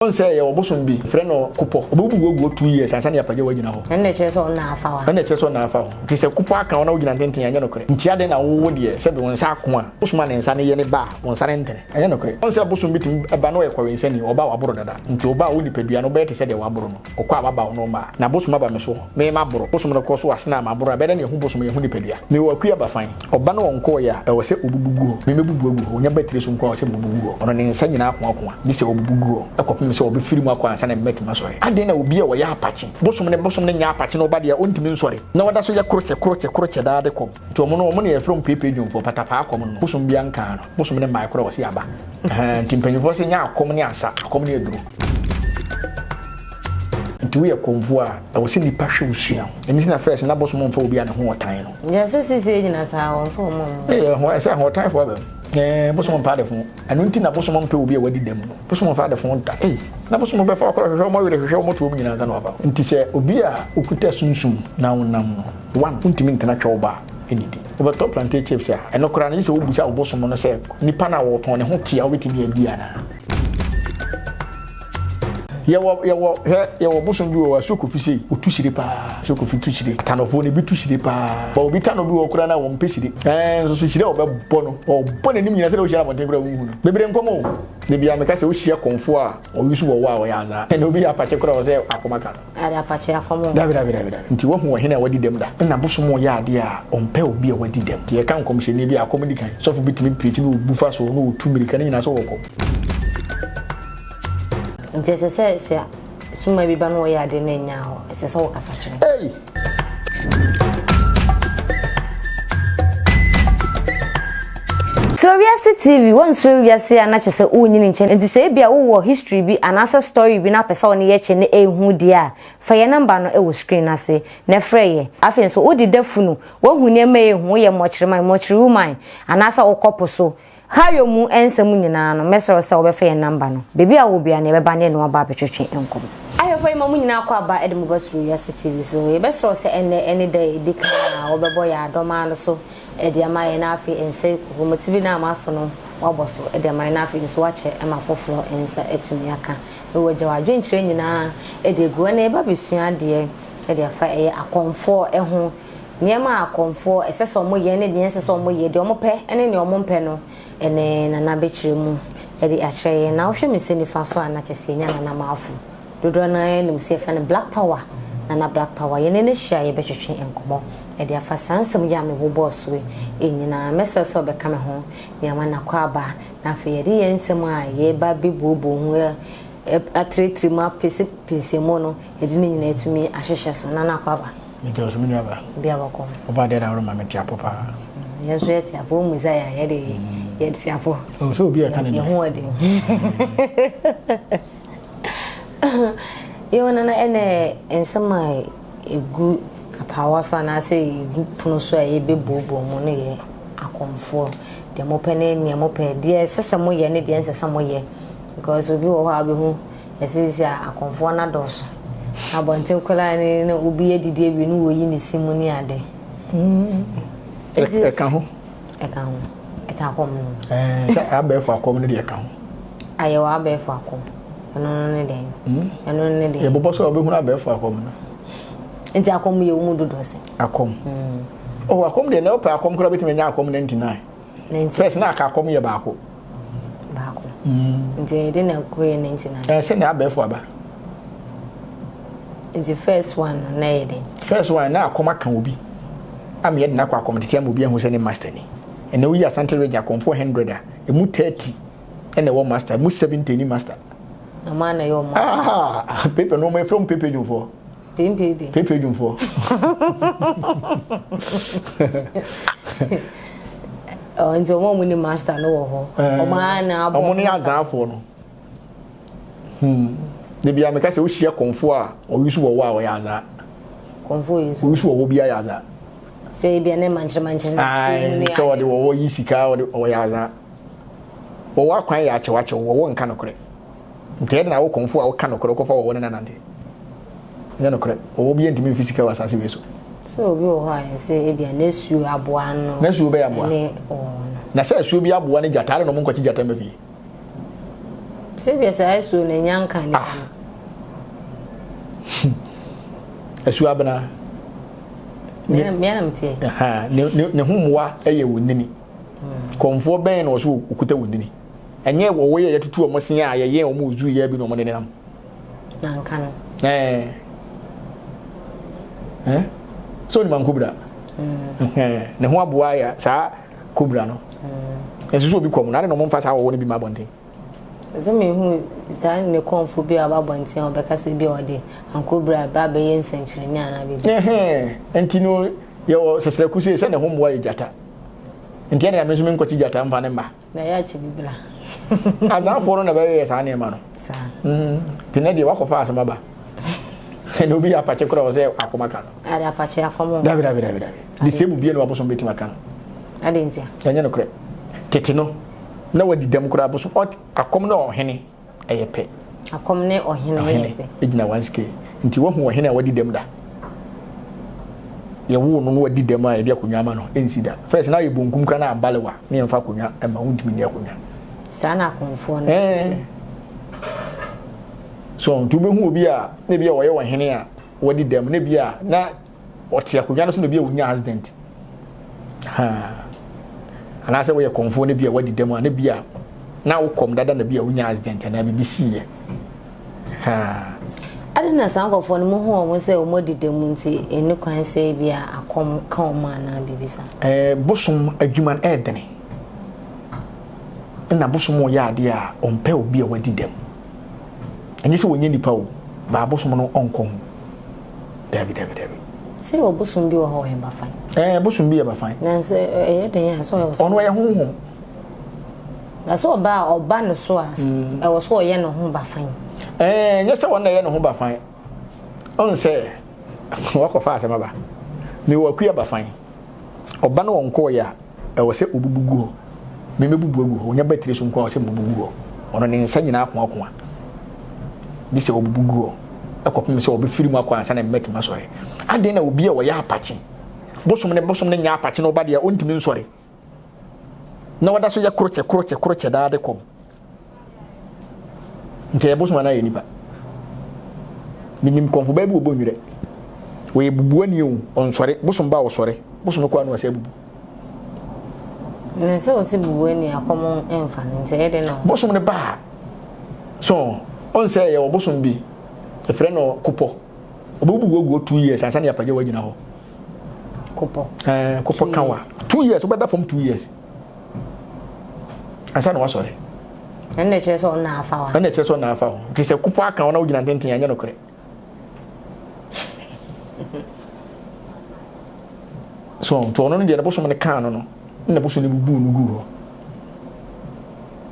On say your bosom be friend or couple. Obu go 2 years and sani apaje wagina ho. And the chest on na afa. And the chest on na afa. Ti se couple aka ona wagina tenten anya no kre. Ntia de na wo de se be won sa ako a. Bosoma ne nsa ne ye ne ba won sa rentere. Anya no kre. On say bosom bi tim eba no ye kwawe nsani oba waboro dada. Nti oba wo nipadua no be te se de waboro no. Okwa ababa no ma. Na bosoma ba me so. Me ma boro. Bosom no ko so asena ma boro. Be de ne hu bosom ye hu nipadua. Me wa kua ba fan. Oba no wonko ya e wo se obubuguo. Me mebubuguo. Onya batiri so nko wo se obubuguo. Ono ne nsa nyina ako ako a. Bi se obubuguo. Ekopim se obi firi mu akwa sana met masori ade na obi a wo ya apache bosom ne nya apache no ba de ontimi nsori na wada so ya kroche da de kom to mo no mo ne from pepe dum for patapa akom no bosom bia nka no bosom ne mai kro wo se aba timpanyfo se nya akom ne asa akom ne eduru nti we akomfo a wo se ni pahwe usua eni na first na bosom mfa obi a ne ho otan no ya se nyina sa won fo mo ho se ho otan fo ba bosom mpa de fo anu nti na bosom mpa obi a wadi dem no bosom mfa de fo da na bosom be fa akora hwehwe mo were hwehwe mo to mo nyina za no aba nti se obi a okuta sunsum na wonam no one ntimi ntena twa oba enidi oba top plantain chips a enokora na se obusa obosom no se nipa na wo ton ne ho tia obetimi abia na yawo bosom bi wo sokofisi otushire pa sokofi tushire tanofo ne bi tushire pa ba obi tano bi wo kura na wo mpeshire so shire obebo no obo ne nim nyina se wo shira bonten kura wo hu no bebre nkomo de bia me ka se wo hia konfo a o yusu wo wa wo ya za ene obi apache kura wo se akomaka ari apache akomo dabi nti wo hu wo hena wadi dem da na bosom wo ya ade a ompe obi a wadi dem tie kan komhye ne bi akomedi kan so fo bitimi preach no bufa so no otumiri kan nyina so wo ko nti se suma bi ba no ya de na nya ho se wo kasa kire SuroWiase TV won SuroWiase anache se unyini nche nti se bia wo history bi anasa story bi na pesa woni ye che ne ehu dia fa ye number no e wo screen ase na freye afen so odi dafunu wo hu ne ma ehu ye mochire woman anasa wo kopo so hayo mu ensem nyina no mesero se wo be fa ye number no bebi a wo bia ne be ba ne no aba betwetwe enkom ayo fa imamu nyina akwa ba edem ba SuroWiase TV so ye besero se ene day dika wo be boy adoma no so edi amaye na afi ense ko motibi na amaso no waboso edi amaye na afi so wache ema foforo ensa etumi aka e waje wadwe nkyire nyina edi egu na eba besua de edi afa eye akomfo eho niema akomfo esese omo ye ne de esese omo ye de omo pe ene ne omo mpe no ene na na bekire mu edi akyere na wohwe me seni fa so ana kyese nya na na maafu dodo na enim se fa ne black power na black power ye ne hia ye betwetwe enkomo e de afa sansem ya me wo boss we enyina mesel so be kame ho ye ma na kwa ba na fa ye de ensem a ye ba bibobo hu atretri ma pese mo no ye de nyina etumi ahyehye so na kwa ba ni de so minu aba bia ba ko oba de da ro ma meti apopa ye so ye ti apo mu za ya ye de ye ti apo o so obi e kan ye ho de yo na ene ensema egu apawa so na say egu puno so e bebobo mu no ye akomfo de mo pene ne mo pe de sesemo ye ne de sesemo ye because obi wo ha be hu esisi akomfo na doso abonte kola ne obi edidi ebi no wo yi ne simu ni ade e kan ho e kan kom abefo akom ne de kan ho ayewa abefo akom eno ne den eno ne den ye bobo so obi hu abefo akom no enti akom ye mu dodo se akom akom de na opa akom kura betime nya akom 99 first na aka akom ye baako enti de na ko ye 99 se na abefo aba enti first one na ye den first one na akom aka obi am ye de na kwa akom tiam obi ahu se ne master ni ene wi asante region akom 400 a emu 30 ene wo master emu 70 ni master amana yo mo paper no me from paper you for paper you for nzo mo ni master no wo ho o ma na abo mo ni azafo no de bia me ka se wo hia konfo a o yusu wo wa wo ya za konfo yusu wo bia ya za se bia ne manche ai so de wo yisika wo ya za wo wa kwan ya achewache wo nka no kore nte na wo konfo a wo ka no kore ko fa wo na nande nya no kore wo bia ntimi physical wasase we so obi o ha se bia na su aboa no na su be aboa ne na se su bi aboa ne jatare no mo nkochi jata mafi Se be say so na nyanka ni. Esu abena. Me na mtie. Ne humwa eye wonini. Komfo ben no so okuta wonini. Enye wo ye yetutu omosen a ye omo uzu ye bi no mo nenam. Na nka no. So ni man kubra. Ne ho aboa ya sa kubra no. Esu so obi kom na no mo mfa sa wo ne bi ma bonten. Ze me hu za ne konfo bi aba bonten obeka se bi ode ankobra ba be yen senchire ni ana bi. Enti no ye wo sesere kuse se ne ho mboa ye jata. Enti na me so me nkoti jata mfa ne mba. Na ya chi bibla. Azafo no na be ye sa ne ma no. Sa. Tene de wakofa asema ba. And obi apache kura o se akomaka no. Ari apache akomo. David. The same bi no abosom beti maka no. Ade ntia. Anya no kure. Tete no. Na wadi dem kura abosom akom na ohene eyepe. Akom ne ohene eyepe. Ejina 1k. Nti wo hu ohene wadi dem da. Ye wo no wadi dem a ye de akonwa ma no ensida. First na ye bonkum kura na abalewa. Me mfa akonwa e ma huntimi ne akonwa. Sana akomfo no. So to be who be a maybe a way here, what did them maybe na what ya kunya no be a wunya accident. And I say we Akomfo ne be a what did them na be a now come dada na be a wunya accident and I be see. I don't know some of one more who say o modi dem nti enu kwan say bi a akom kan ma na bibisa. Bosom adwuman edene. Na bosom ya ade a ompe obi a wadi dem. And you say when you nipa o ba abosom no onko ho David say obosom bi wo ho hemba fine bosom bi e ba fine na say den ya so ono ye honhom na so oba no so as e wo so ye no ho ba fine nye say won na ye no ho ba fine on say wakofa asema ba me wakua ba fine oba no onko ya e wo say obubugu ho me mebubu agu ho nya batiri so nko wo say obubugu ho ono ne nsa nyina akon this is obubugo akopem se obi firi mu akwa ansa na mmeki masore ade na obi a wo ya apache bosom ne nya apache no ba de ontimi nsore na wada so ya kroche da de kom nte bosom na ye nipa minim konfo ba bi obo nwire wo ye bubu ani o onsore bosom ba wo sore bosom ko anu ase bubu na se o se bubu ani akomo emfa nte ye de no bosom ne ba so on say your bosom bi a friend or couple obubu go 2 years and sani apaje wagina ho couple kanwa 2 years obeda from 2 years asana wasore enne cheso na afa wa ti se couple aka ona wagina tenten anya no kre so to ono de na bosom ne kan no na bosom ne bubu no gu ho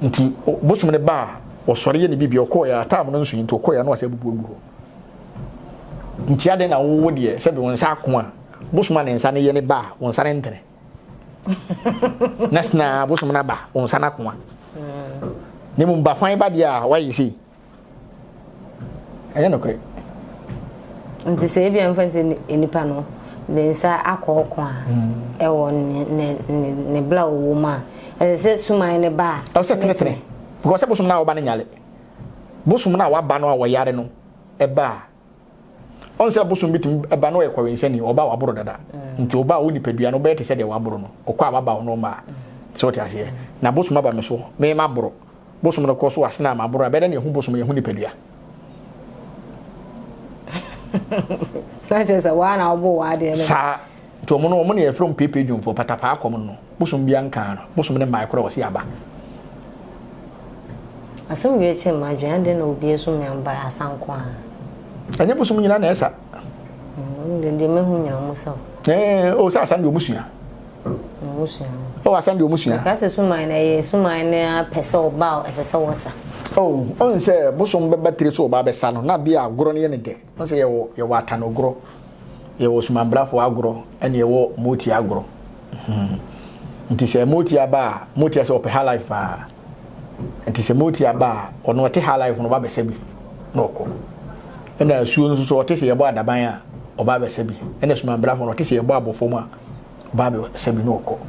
nti bosom ne ba osore ye ne bibia okoya atam no nso yinto okoya no ase bubu agu ntia de na wo de se be wonsa ako a bosuma ne nsa ne ye ne ba wonsa ne ntere nasna bosuma na ba wonsa na ako a ne mu ba fan ba dia wa yi si anya no kre nti se bia mfa se enipa no ne nsa akọ a e wo ne bla wo ma se suma ne ba o se tenetere because bosom na oba ne nyale bosom na wa ba no a wo yare no e ba on se bosom bitim e ba no e kwawense ni oba wa boro dada nti oba wo nipadua no be te se de wa boro no okwa ababa no ma so te ase na bosom aba me so me ma boro bosom no ko so asena ma boro be de ne hu bosom ye hu nipadua that is a one obo wa de sa to mo no mo ne from pepe dwum fo patapa akom no bosom bia nka no bosom ne mai kro wo se aba asem bi eche ma dwan de na obi eso me amba asanko a anya bosom nyina na esa de me hu nyina musa o sa asan de omusua o asan de omusua ka se suma na ye suma na pese oba esese wosa on se bosom be batiri so oba be sa no na bia agoro ne ne de on se ye wo atano goro ye wo suma brafo agoro ene ye wo moti agoro nti se moti aba moti se ope high life ba nti se moti aba ono ote high life no ba be sebi no ko ena suo no so ote se ye bo adaban a oba be sebi ena suma brafo no ote se ye bo abofo mu a oba be sebi no ko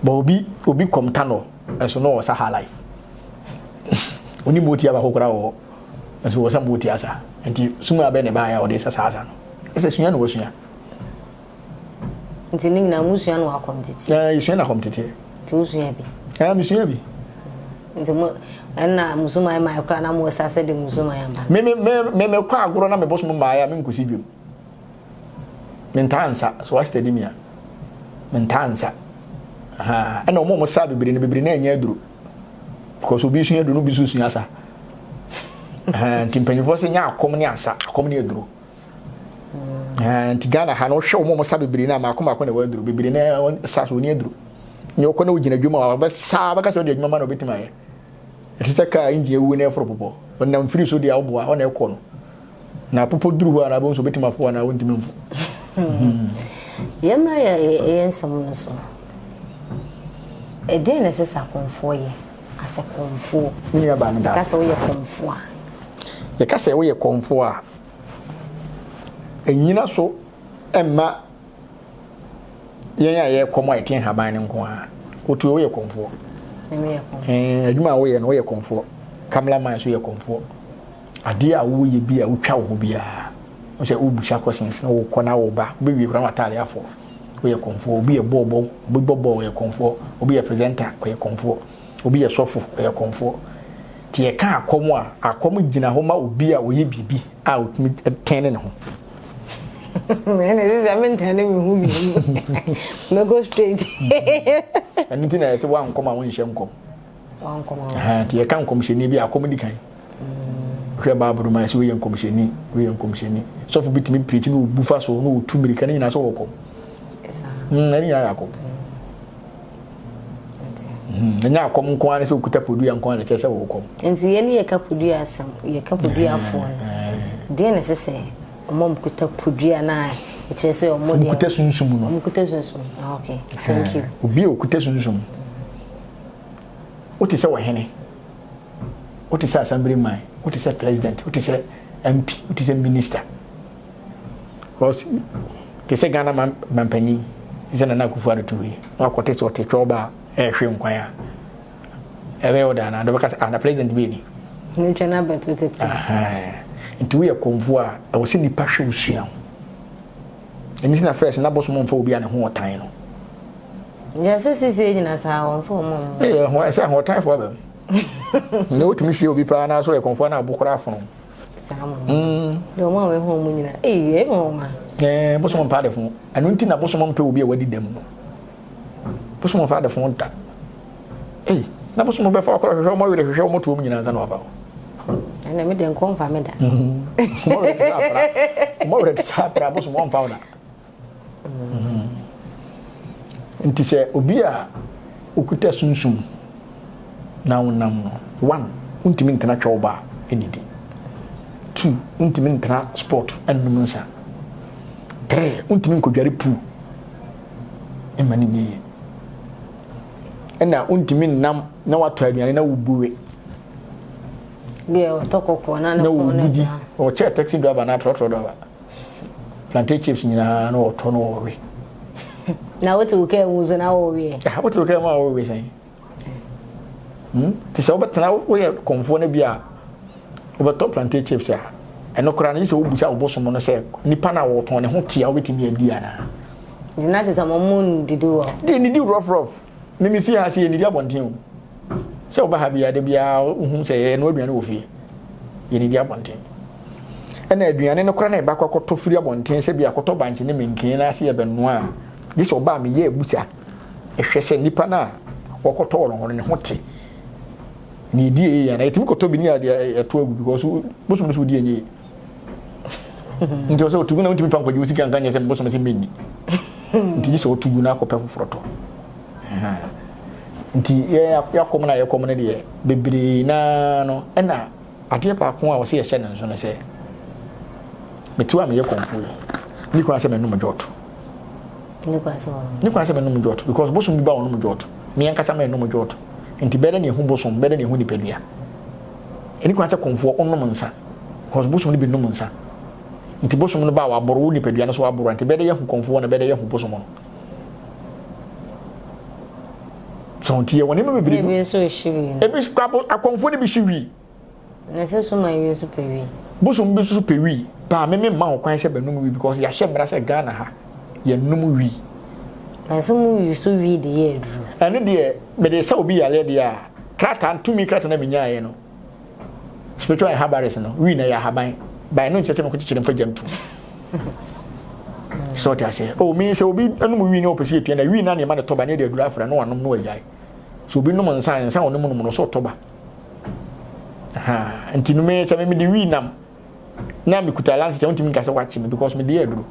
ba obi komta no eso no sa high life oni moti aba kokora wo nso wo sa moti asa enti sumu abe ne ba ya o de sasa no ese sunya no wosua nti ni na musua no akomtete ya yusua na akomtete ti usua bi musua bi nti mo na musuma ma akra na mo sase de musuma ya ba me kwa agoro na me bosom ma ya me nkosi biom mentansa so wa study me mentansa ha ana mo sa bibiri na anya aduro because obi sua aduro no bi so sua sa ha timpanyfo se nya akom ne asa akom ne aduro Tigana ha no hwe mo sa bibiri na ma akoma akona wa aduro bibiri na sa so ni aduro nyo ko na ugina dwuma wa ba sa ba ka so de dwuma ma no betima ye etisa ka inji ewu na efro popo na mfiri so de awbo a ona ekọ no na popo duru ho na bo so betima fo na wontimi mfu yemra ye ensam no so e dey na sesa Akomfo ye asa Akomfo ni aba no da ka se wo ye Akomfo a ye ka se wo ye Akomfo a enyina so emma yen ya ye komo etin haban ne nko a otu wo ye Akomfo adwuma wo ye no wo ye Akomfo cameraman so ye Akomfo ade a wo ye bi a wo twa wo bia o se wo busha questions na wo kona wo ba bebi kura matale afo wo ye Akomfo obi ye bobo wo ye Akomfo obi ye presenter wo ye Akomfo obi ye sofo wo ye Akomfo ti ye ka akomo a akomo gina ho ma obi a wo ye bibi a otumi tene ne ho man, this is I'm telling you who no go straight. Anything I say one come and one shame come. One come on. You can't come see me be a comedy kind. Barbara, my so young commissioner, we young commissioner. So for me preaching no buffer so no 2 million in as all come. Any I come. And now come on, so could put you and call the church will come. And see any a couple years, some couple years phone. Dear necessary. Mom could put you and I. It says, oh, Mutation. Okay, thank you. Bio quotation. What is our henny? What is assembly man? What is a president? What is a MP? What is a minister? Because they say Ghana Mampany is an anakufa to me. What is what a choba a shrimp choir? A real than a president being. No, but to take. Into we a convoy, I was in the passion soon. And it's not first, and I was one for being a whole time. Yes, this is in us our form. Eh, why say what time for them? No, to me, she'll be plan as well, conform our book raffle. No more home when you're a woman. Eh, Bosom part of them. I don't think a bosom will be a wedding them. Bosom father for that. Eh, now bosom before I more with a show more to me than about. And I made them confirm that. More than Sapra was 1 powder. And to say, Obia, Ukuta Sunsum. Now, 1, intimate natural bar, any day. 2, intimate sport and numansa. 3, intimate could be poo. And many. And now, intimate nam, now what to have no boo. Be a toko na no or chair taxi driver na trotro driver. Plantain chips in no tono way. Now what to care was an hour way. What to care more always saying? Tis over now we are conformed beer over top plantain chips. And no crown is a bosom on a say, Nipana or Tony Hotia waiting near Diana. The night is a moon to do. They need you rough. Mimi see I see any other one team. So bahabi adebia who say no aduane wo fie ye ni dia bonten ena aduane no kora na ba kwakoto firi bonten se bia kwato banche ne menkin na se ye benu a this oba me ye ebusa ehwe se nipa na wakoto oro ne hote ni die ya na etimi koto bi ni ade eto agu because bosom so die enye nti so tugu na ntimi fa nkwaji usika nkanya se bosom se menni nti so tugu na akopɛ foforoto nti ya kom na de bebiri na no na ade pa ko a wo se ye hye ne nso no se metuwa me ye konfu ni kwa se menum joto ni kwa se menum joto because bosom bi ba onum joto me yankasa menum joto nti bere ne hu bosom bere ne hu nipadua ni kwa se konfu onum nsa because bosom ni bi num nsa nti bosom no ba wa boro nipadua no so wa boro nti bere ye hu konfu na bere ye hu bosom no so nti ye woni me bebiri so shiri ebi Akomfo ni bi shiri na se suma wi so pewi bosom bi so pewi ba me ma ho kwan se benum wi because ya hye mra se Ghana ha ye num wi na se mu wi so wi de ye dru ene de me de sa obi yale de a krata ntumi krata na menya ye no spiritual habaris no wi na ya haban ba no nchete no ko chichire mfa jamtu so ta say oh me say obi anum wi ni opese etua na wi na ne ma ne toba ne de adura afra no wanom no wajai so obi num nsan onom no so toba ha ntinu me say me de wi nam na me kuta lance che ntimi nkase wachi me because me de aduru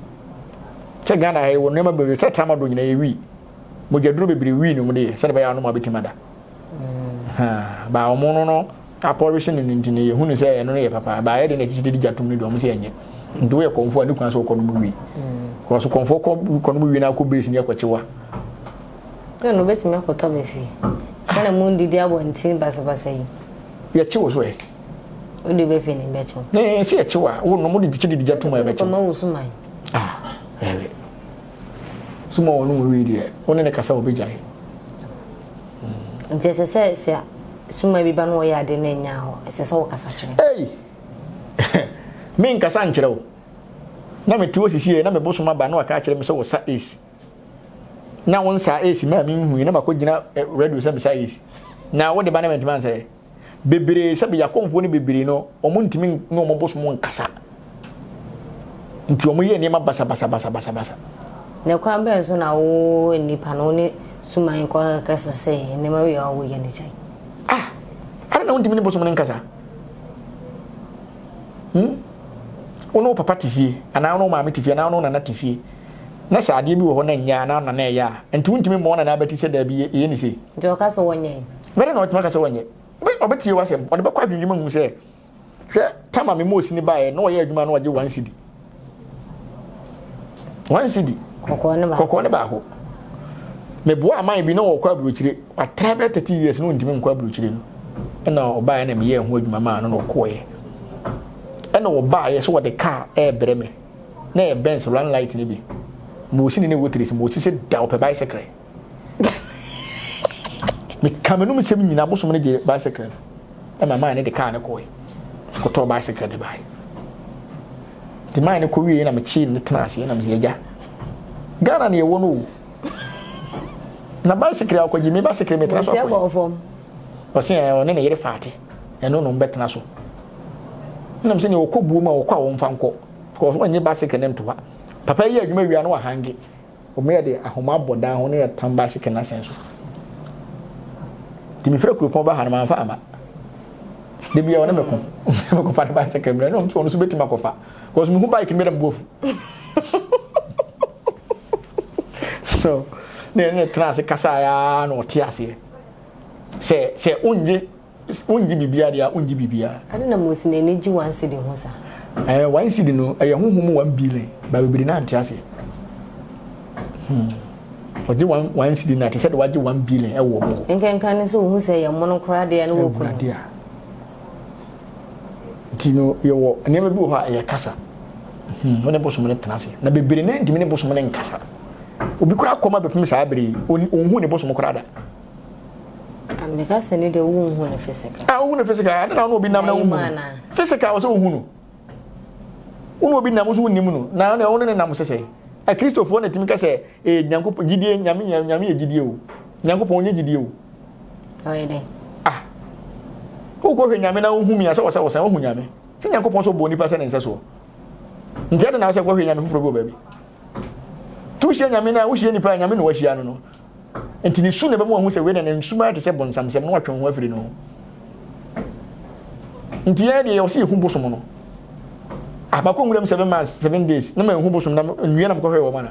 che Ghana he wo nema be se trama do nyina ye wi mo jaduru bebre wi no mo de se de ba ya no ma betimada ha ba omo no apparition ni ntine ye hunu se eno ye papa ba ye de na kiti di jatum ni do mo se enye ndo ye konfo ani kwan so ko no mu wi ko so konfo ko no mu wi na ko base ni akwachiwa to no betimi akoto be fi se na mu ndidi abontin basa yi ye chiwo so e o de be fi ni be chiwo se ye chiwa wo no mo de kiti di jatum e be chiwo ko ma usuma ewe suma wo no wi de woni ne kasa obejai nti se suma bi ba no ya de na nya ho se wo kasa kire me nkasa nkire wo na me tiwo sisi na me bosoma ba na waka kire me se wo sa ace na won sa ace ma me hu na makogina radio se me sa ace na wo de ba na me ntman se bebere se be Akomfo ni bebere no omo ntimi no omo bosomo nkasa nti omo ye ne ma basa na kwa be so na wo nipa no ni suma nko kasa se ne ma we wo ye ne chai ara na ntimi ni bosomo nkasa ono papa tifie ana ono maame tifie ana ono nana tifie na saade bi wo ho na nya na na ya enti wuntimi mo na abeti se da bi ye ni se jo ka so wonye bere na otuma ka so wonye obeti wasem ode be kwa adwuma hu se hwe tama me mo sini bae na wo ye adwuma na wo je 1 cedi 1 cedi kokko ne ba ho me bo aman bi na wo kwa burochire wa trabe 30 years no ntimi nkwa burochire no na obae na me ye ho adwuma ma no koye ena wo ba ye so wo de car breme na e Benz run light ni bi mo si ni wotiri mo si se da o pe bicycle me kamenu me sem nyina bosom ne de bicycle e ma ne de car ne ko ko to bicycle de bai di mai ne ko wi na me chi ne class na me zeja Ghana ne wo no na bicycle akwaji me bicycle me traso akwaji o se o ne yere faati eno no mbetena so nam se ne okobuo ma okwa wo mfa nko because onye bicycle ne ntoa papa yi adwuma wia no wa hange o me de ahoma bodan ho ne ya tam bicycle na senso timi fere kupon ba hanama mfa ama de bia wona meko meko fa bicycle me no so so betima kofa because me hu bike me dem bofu so ne trans kasa ya no tiase se unji bibia dia unji bibia ade na mosi na energy 1 cedi ho sa 1 cedi no honhom 1 billion ba bibiri na antiase oji 1 cedi na te said waji 1 billion wo mo enkan ne so hu se ye mono kra de na wo ko tino yo neme bi wo ha ye kasa wona bosom ne tenase na bibiri na ndimi ne bosom ne nkasa obi kura akoma be pem sa abiri onhu ne bosom kra da ameka sene de wo hu ne physical wo ne physical ada na no obi nam na wo physical wo so hu no wo obi nam so hu nim no na na wo ne nam sese a Christopher ne timi ka se nyankopɔ gidie nyame gidie o nyankopɔ onye gidie o ayede wo ko hwe nyame na wo hu mi asa wo sa wo hu nyame se nyankopɔ so bo nipa se ne nsa so ntia de na wo se ko hwe nyame fufuro bo baabi tu hwe nyame na wo hwe nipa nyame na wo hwe anu no enti ni su ne be mo hu se we na nsuma te se bonsam se no watwe ho afiri no enti ya de wo se hu bosom no abako nwuram 7 months 7 days na ma hu bosom na nwia na mko hwe wo mana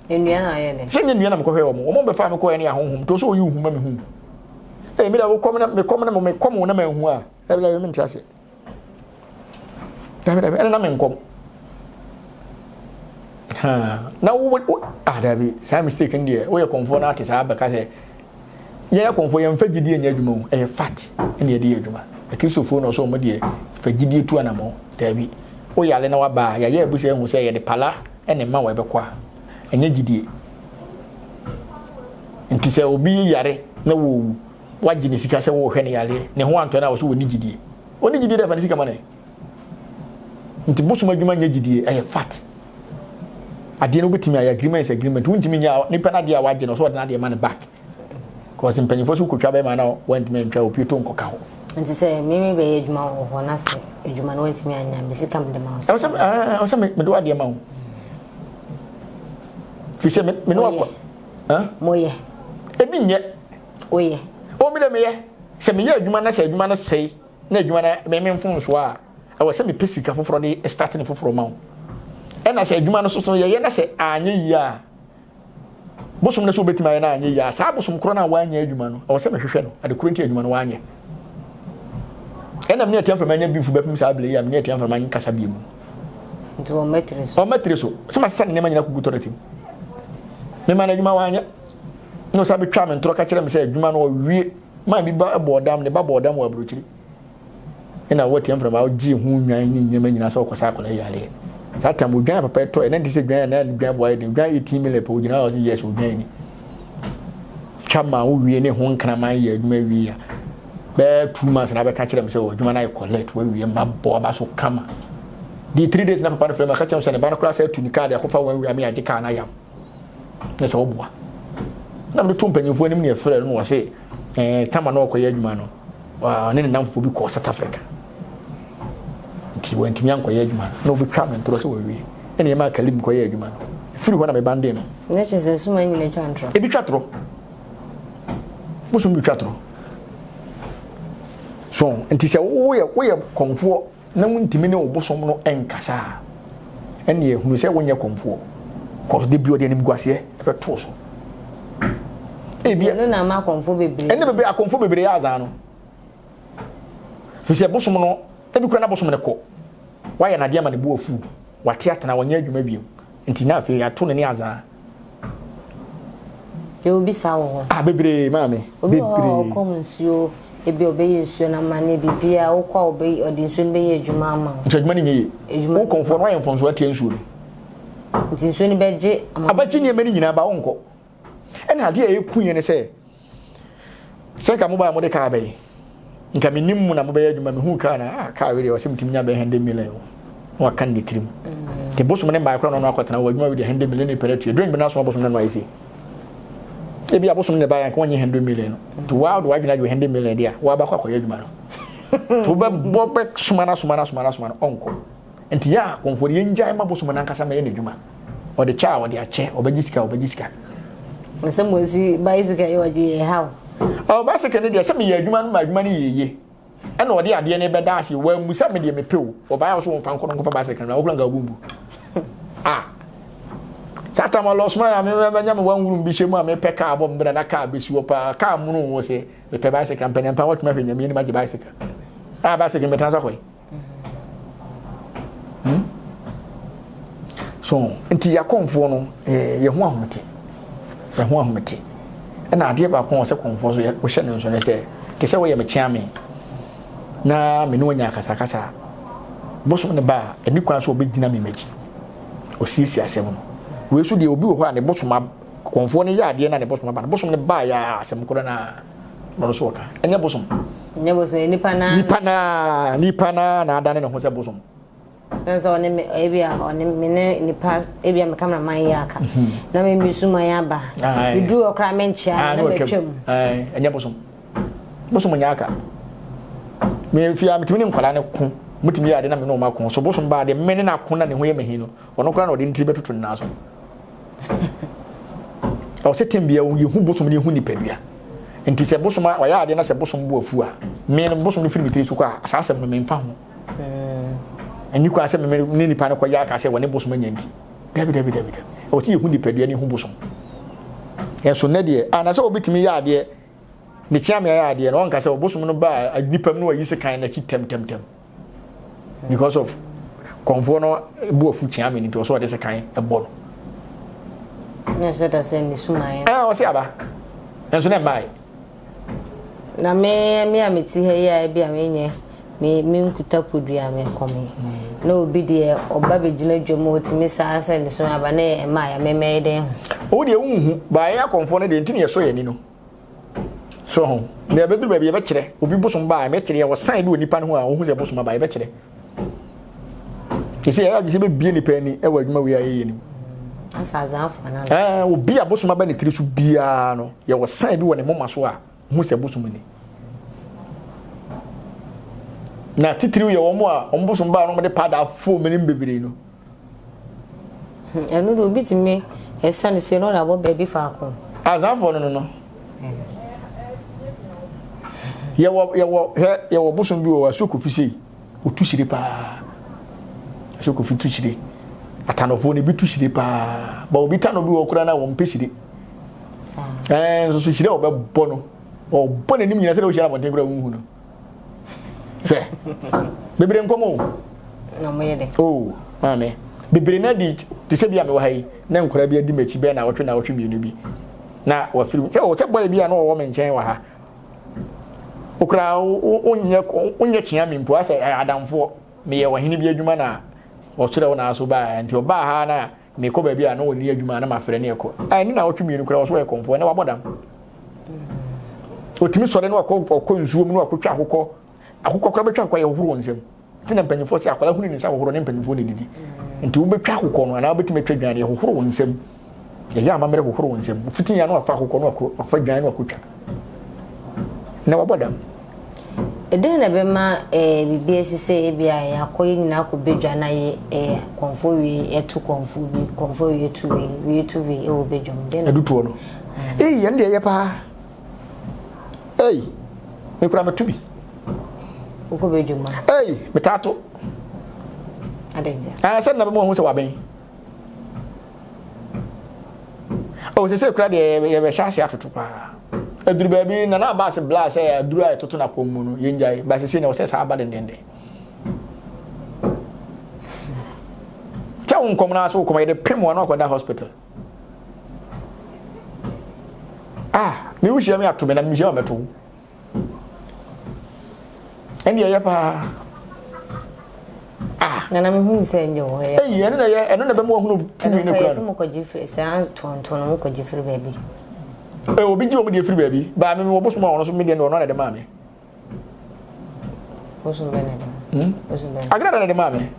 nwia na ye ne se nwia na mko hwe wo mo be fa me ko ye ne ahonhom to so oyi hu ma me hu me da wo kom na me kom na ma hu a e bla me ntiase da na me nkom na wo dabi sa mistake ndi wo ye Akomfo na ate sa abaka se ye Akomfo ye mfa gidie nya adwuma hu e fat ene ye de adwuma e Christopher no so mo de fa gidie tu anamo dabi o yale na waba ya ye ebuse hu se ye de pala ene ma wa ebekwa enye gidie nti se obi yare na wo wagye ne sika se wo hwe ne yale ne ho anto na wo so wo ni gidie oni gidi da fa sika mane nti bosom adwuma nya gidi e fat ade no betimi ay agreement wontimi nya nipa na de a waje no so de na de man back cause mpanyifo so kotwa be ma na wantimi ntwa opieto nkoka ho nti se mimi be adwuma ho na se adwuma no wantimi anya bisika mde ma o se me do ade ma ho fi se me no akwa moye ebi nye oye o mi de me ye se me ye adwuma na se adwuma na sei na adwuma na me mfon so a I was saying, Pessica for the starting for mount. And I said, you man, so ye, and I said, Anya ya. Bosom so bet my nine ya, Sabosom Crona 1 year, you man, or 7 at the Corinthian man 1 year. And I'm near time for many before Beppin Sably, I'm near time for my Casabim. To a mattress or mattress, some son name I could go to him. The man, you man, no Sabby Tram and Troca said, you man, or we might be aboard dam, the bubble dam were brutally. And I went from our G whom I knew I saw Cosacola. That time we got a pet and then this again and grab white and grab 18 million per years will gain. Chama, we any one can my year, maybe bear 2 months and I catch them so you and I collect where we are my boy so come. The 3 days never part of my catch and a banner class to Nicada when we are me at the car I am. That's all boy. Number 2 penny for me a friend was say, and Tamano Coyedmano. Nene nam for because South Africa. He went to Yanko Yedman, no be traveling to us away. Any man can live Coyedman. Free one of my bandana. That is a summa in a chantro. A bichatro. Bosom bichatro. So, and tis a way of comfort, no one to me no bosom no encasa. And ye who say when you comfort, cause the beauty in Guassier, a torso. Ebia no na Akomfo bebre. And never be Akomfo bebre azano. Fi se bosom no ebi kura na bosom ne ko wa ya na dia ma ne bo afu wa theater na wanya adwuma biem enti na afi ya to ne ne azan e obi sa wo bebre maame bebre kom nsuo ebi obeye nsuo na ma ne bibia wo kwa obeye odi nsuo be ye adwuma ama adwuma ne nye wo konfo no ya mfonso atie nsuo nti nsuo ne beje abachi ne mani nyina ba wonko ena ade e kunye ne se ka mo ba mo de ka ba yi nka minim na mobaya adwuma me hu ka na ka wele o semtim nya be 100 million wa kan ni trim ke bosom ne ba kra no akotana wa adwuma we de 100 million e peratu edwen be na so bosom ne no ayisi e bi abosom ne ba ya ka wonye 100 million to wa do wa dwuna de 100 million dia wa ba kwa kwa adwuma no to be bobe sumana onko enti ya konfo ye njai ma bosom na nkasa me ne adwuma o de cha o de ache o bagisika nsemozi bicycle e waje how oh basically ne dia se me ye adwuma no ma adwuma ne yeye ana odi ade ne beda ase wa musa me de me pew o ba ya so won nko fa basically na wo kula ga bumbu sata ma los ma me nya me wan wuru bi shemu a me pe ka abom bra na ka be siwo pa ka munu wo se me pe bicycle mpanya pa what ma hwe nya me ni ma je bicycle bicycle me tanza koi so enti Akomfo no ye ho ahomete na ade ba kon se konfo so wo hye ne so ne se ke se wo ye me chiame na me no nya kasa bosom ne ba eni kwan so obegina me maji o sisi asem no we so de obi wo ho a ne bosom konfo ne ya ade na ne bosom ba ne bosom ne ba ya asem ko na no so ka enya bosom nipa na na adane ne ho se bosom Enso one me ebia one me ne nipa ebia me camera man yaka na me misuma ya ba we do okra menchia na betwem enya bosom nyaka me fia me timi nkwala ne ko mutimi ya de na me no makon so bosom ba de me ne na ko na ne ho ye mehi no ono kra na ode ntiri betoto na so o se tembia wo ye hu bosom ne hu ni padua enti se bosom wa ya de na se bosom bo afu a me ne bosom ne firi mitiri so ko a asasem no me mfa ho eni kwa se me ne nipa ne ko ya ka se woni bosom nyanti dabi o ti hu ni padua ne hu bosom enso ne de ana se obitimi ya de ne chiame ya de no nka se bosom no ba nipam no ayi se kan na chi tem because of konfo no bu afu chiame ni to so de se kan e bo no na se da se ni suma o se aba enso ne mai na me ameti he ya bia me me nkuta podua me komi na obi de oba begina dwomo otimi saa se ne so aba na e ma ya me den o de unhu ba ya Akomfo ne de ntini ye so ye ni no so ho na be duru ba bi be kire obi bosom ba me kire wo sign bi onipa no ho a wo hu se bosom ba be kire kisi ya bi se be bie nipa ni e wa adwuma wi aye ni asazafo na obi a bosom ba ne tiri so bia no ye wo sign bi wo ne moma so a hu se bosom ni na titiri ye wo mo a ombosom ba no de pada fo me ni bebere no enu do bitime esane se no na bo baby fa akon azafo no ye wo bosom bi wo asoko fisi otushire pa asoko fitushire atanofo ne bitushire pa ba obi tano bi wo kura na wo mpeshire so shire obebo no obbo ne nim nyina se wo shira bonten kura wu no fe bebere nkomo no mo yede mame bebere na di te se bia me wo hai na nkura bia di machi be na wotwe mienu bi na wa film o se boy bia na wo me nchen wa ha okra onye tia mi mpo ase adamfo me ye wahini bi adwuma na o kire wo na so ba nti oba ha na me ko ba bia na oni adwuma na mafre ne eko ani na wotwe mienu kra wo so Akomfo na wabodam otimi sore na wakọ nzuo mu na wakọtwa akokọ kra betwa kwa ye hohoro nsem tina mpanyifo se akwala hunu ni sa hohoro ne mpanyifo ne didi nti wo betwa akokọ no na obetime twa dwan ye hohoro nsem ye ya mamere hohoro nsem fitin ya na afa akokọ no afa dwan na wakọtwa na wabodam eden na be ma bibi esise bia ya koyi nyina ko bedwa na ye Akomfo wi etu Akomfo wi etu wi e obedwom den eduto no ye nde ye pa me kura metubi uko bedwom metato adenja se na be mo hu se waben se kura de ye be hya hya atoto pa aduru baabi na ba se bla se aduru a toto na komu no yenjai ba se na wo se sa aba dendende chawo nkom na so kom ye de pemo na akoda hospital mi wuhia me ato me na mi hia meto endi ya pa na me hu se nyo he eno na be mo hunu tumi ne kura no mo ko jifre se an tonton mo ko jifre baabi obi ji o me de free baabi ba me wo boso ma wono so me de no na de ma me boso be na de boso be agrada na de ma me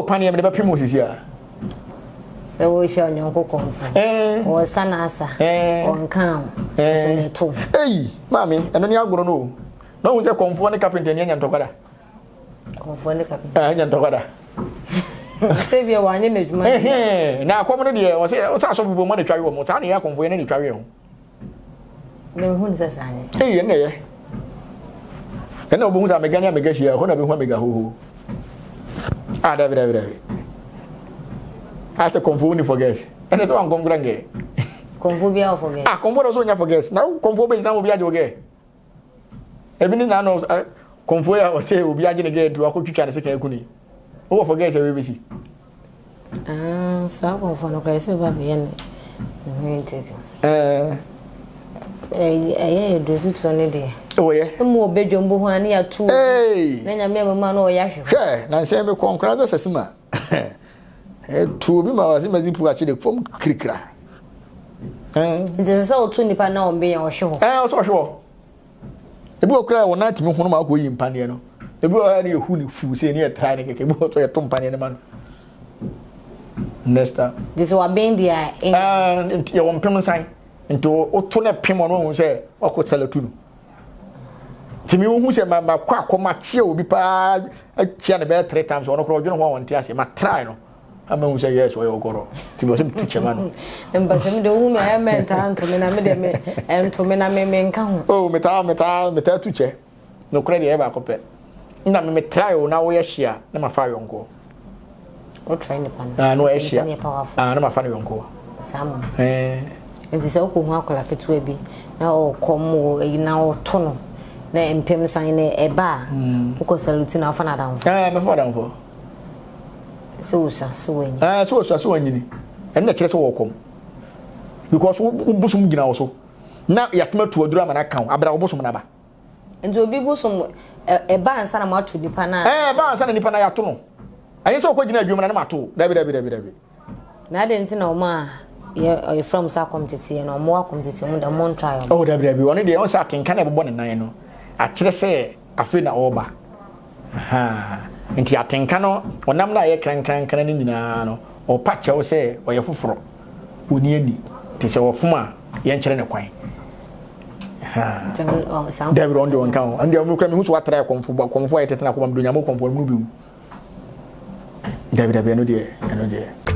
pani me de ba pimo sisi a se wo sha onyo ko Akomfo o sana asa o nkan se ne to mami eno ni agoro no na hu se Akomfo ne carpenter ni anya ntokada Akomfo ne carpenter anya ntokada se bia wanye na djuma na akom no de o sa so bubo mo de twawe wo mo sa na ya Akomfo ne twawe ho ne hu nse sa anya ne ye ene obo hu sa mega ni mega hia ho na be hu mega ho David ase Akomfo ni forget ene so an gongrange Akomfo bia forget Akomfo so nya forget na Akomfo be na obi age oge ebi ni na no Akomfo ya o se obi age ne ge du akotwitwa ne se kan ekuni o forget we be si so Akomfo no kra se ba be ne interview do tutu ne de mo obedwombo ho ani atu na nya me mama no o ya hwe na nse me konkra do sesima tu bi ma wasi mazi pu achi de fom krikra nti se o tu nipa na o be ya o hwe ho o so hwe ho ebi okra wo na timi ho no ma ko yi mpane no ebi o ya na ehu ni fu se ni etra ne keke ebi o to ye to mpane ne ma no nesta this wa ben dia ye wo mpem san nti o to na pem no hu se akotsalatu no timi wo hu se ma kwa akoma chia obi pa chia ne be 3 times ono kro odwene ho won ti ase ma try no ama hu se yes wo yogoro timi o se tu chema no mba se me de hu me menta anto me na me de me ento me na me nka ho meta tu che no kre de e ba kope na me try o na wo ye hia na ma fa yonko o try ne pan no e hia na ma fa yonko sama nti se ko hu akola ketu abi na o komo na o to no na empem san ne eba ko salute na fa na danfo me fa danfo so wenyi so wenyi ni en na kire se wo kom because wo busum gina wo so na yatuma tu adura ma na kan abra wo busum na ba nti obi busum eba ansa na ma tu nipa na eba ansa na nipa na yato no ayi se ko gina adwuma na ma to dabi na de nti na o ma yeah from Sakom tete no mo akom tete mo da mon trial oh da one dey on say atenka na bebo ne nan no a kire say afi na oba aha nti atenka no onam na ye kran ni nyina no o pacha wo say o ye foforo oni ani ti se wo fuma ye nkire ne kwan aha David on the one kan and dey mo kra me hu so watra Akomfo ayetete na ko bam do nyamo Akomfo mu bi David no dey